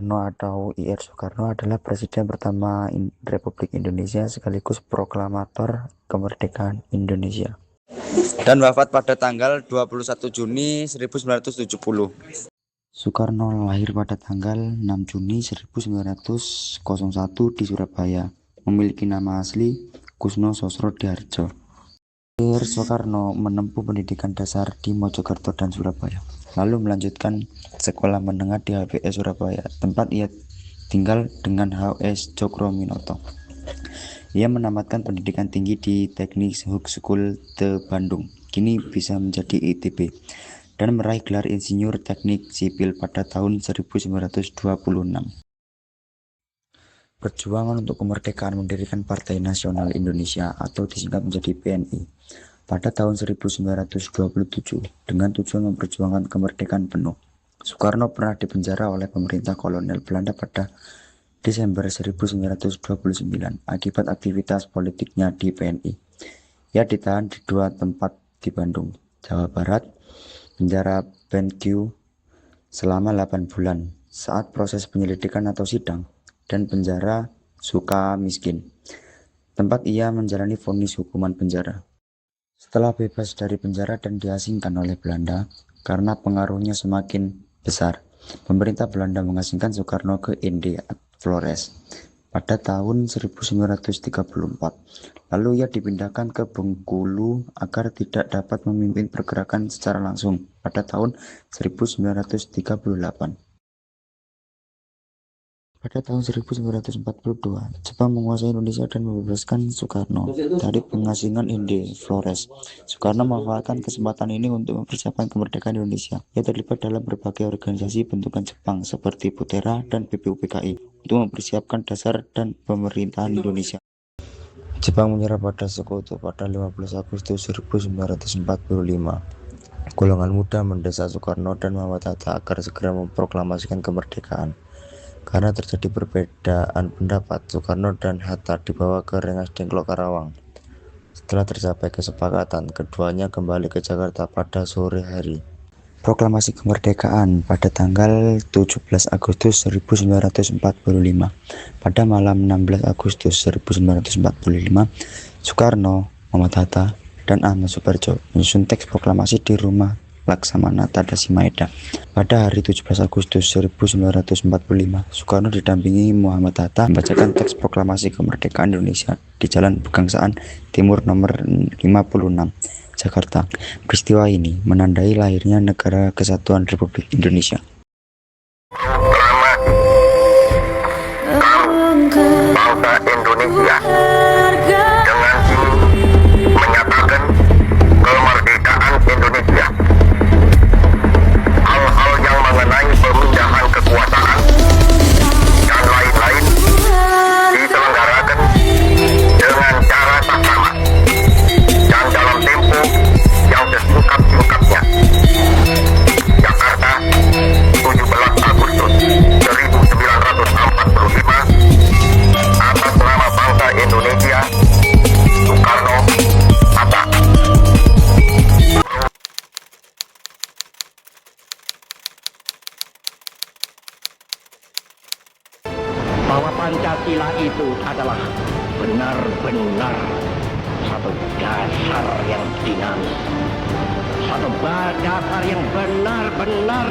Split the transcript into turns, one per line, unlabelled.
Soekarno atau IR Soekarno adalah Presiden pertama Republik Indonesia sekaligus proklamator kemerdekaan Indonesia. Dan wafat pada tanggal 21 Juni 1970. Soekarno lahir pada tanggal 6 Juni 1901 di Surabaya. Memiliki nama asli Kusno Sosrodharjo. IR Soekarno menempuh pendidikan dasar di Mojokerto dan Surabaya, lalu melanjutkan sekolah menengah di HVS Surabaya, tempat ia tinggal dengan HS Cokroaminoto. Ia menamatkan pendidikan tinggi di Teknik Hogeschool de Bandung, kini bisa menjadi ITB, dan meraih gelar Insinyur Teknik Sipil pada tahun 1926. Perjuangan untuk kemerdekaan mendirikan Partai Nasional Indonesia atau disingkat menjadi PNI pada tahun 1927 dengan tujuan memperjuangkan kemerdekaan penuh. Soekarno pernah dipenjara oleh pemerintah kolonial Belanda pada Desember 1929 akibat aktivitas politiknya di PNI. Ia ditahan di dua tempat di Bandung, Jawa Barat, penjara BenQ selama 8 bulan saat proses penyelidikan atau sidang, dan penjara Sukamiskin, tempat ia menjalani vonis hukuman penjara. Setelah bebas dari penjara dan diasingkan oleh Belanda karena pengaruhnya semakin besar, pemerintah Belanda mengasingkan Soekarno ke Inde Flores pada tahun 1934. Lalu ia dipindahkan ke Bengkulu agar tidak dapat memimpin pergerakan secara langsung pada tahun 1938. Pada tahun 1942, Jepang menguasai Indonesia dan membebaskan Soekarno dari pengasingan Inde Flores. Soekarno memanfaatkan kesempatan ini untuk mempersiapkan kemerdekaan Indonesia. Ia terlibat dalam berbagai organisasi bentukan Jepang seperti Putera dan BPUPKI untuk mempersiapkan dasar dan pemerintahan Indonesia. Jepang menyerah pada Sekutu pada 15 Agustus 1945. Golongan muda mendesak Soekarno dan Muhammad Hatta agar segera memproklamasikan kemerdekaan. Karena terjadi perbedaan pendapat, Soekarno dan Hatta dibawa ke Rengas Dengklok Karawang. Setelah tercapai kesepakatan, keduanya kembali ke Jakarta pada sore hari. Proklamasi kemerdekaan pada tanggal 17 Agustus 1945. Pada malam 16 Agustus 1945, Soekarno, Muhammad Hatta, dan Ahmad Suparjo menyusun teks proklamasi di rumah Laksamana Tadasi Maeda. Pada hari 17 Agustus 1945, Soekarno didampingi Muhammad Hatta membacakan teks proklamasi kemerdekaan Indonesia di Jalan Pegangsaan Timur nomor 56, Jakarta. Peristiwa ini menandai lahirnya Negara Kesatuan Republik Indonesia.
Bangsa Indonesia dengan ini menyatakan kemerdekaan Indonesia. Hal-hal yang mengenai pemindahan kekuasaan dan lain-lain diselenggarakan dengan cara saksama dan dalam tempo yang sesingkat-singkatnya. Jakarta, 17 Agustus 1945, atas nama bangsa Indonesia, Soekarno, Hatta.
Bahwa Pancasila itu adalah benar-benar satu dasar yang dinamis, satu dasar yang benar-benar